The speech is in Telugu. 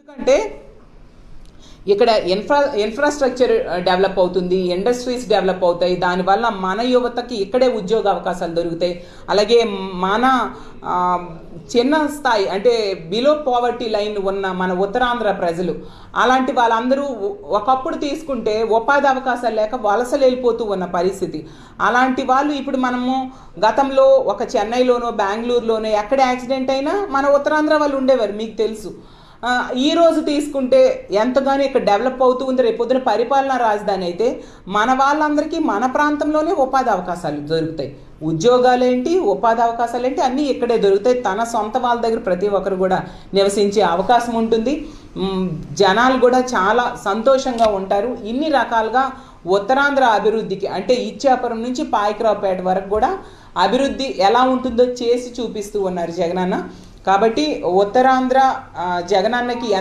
ఎందుకంటే ఇక్కడ ఇన్ఫ్రాస్ట్రక్చర్ డెవలప్ అవుతుంది, ఇండస్ట్రీస్ డెవలప్ అవుతాయి, దానివల్ల మన యువతకి ఇక్కడే ఉద్యోగ అవకాశాలు దొరుకుతాయి. అలాగే మన చిన్న స్థాయి అంటే బిలో పావర్టీ లైన్ ఉన్న మన ఉత్తరాంధ్ర ప్రజలు అలాంటి వాళ్ళందరూ ఒకప్పుడు తీసుకుంటే ఉపాధి అవకాశాలు లేక వలసలు వెళ్ళిపోతూ ఉన్న పరిస్థితి. అలాంటి వాళ్ళు ఇప్పుడు మనము గతంలో ఒక చెన్నైలోనో బెంగళూరులోనో ఎక్కడ యాక్సిడెంట్ అయినా మన ఉత్తరాంధ్ర వాళ్ళు ఉండేవారు, మీకు తెలుసు. ఈరోజు తీసుకుంటే ఎంతగానో ఇక్కడ డెవలప్ అవుతూ ఉంది. రేపు పొద్దున పరిపాలనా రాజధాని అయితే మన వాళ్ళందరికీ మన ప్రాంతంలోనే ఉపాధి అవకాశాలు దొరుకుతాయి. ఉద్యోగాలేంటి, ఉపాధి అవకాశాలు ఏంటి, అన్నీ ఇక్కడే దొరుకుతాయి. తన సొంత వాళ్ళ దగ్గర ప్రతి ఒక్కరు కూడా నివసించే అవకాశం ఉంటుంది. జనాలు కూడా చాలా సంతోషంగా ఉంటారు. ఇన్ని రకాలుగా ఉత్తరాంధ్ర అభివృద్ధికి అంటే ఇచ్చాపురం నుంచి పాయకరావుపేట వరకు కూడా అభివృద్ధి ఎలా ఉంటుందో చేసి చూపిస్తూ ఉన్నారు జగనన్న. కాబట్టి ఉత్తరాంధ్ర జగనన్నకి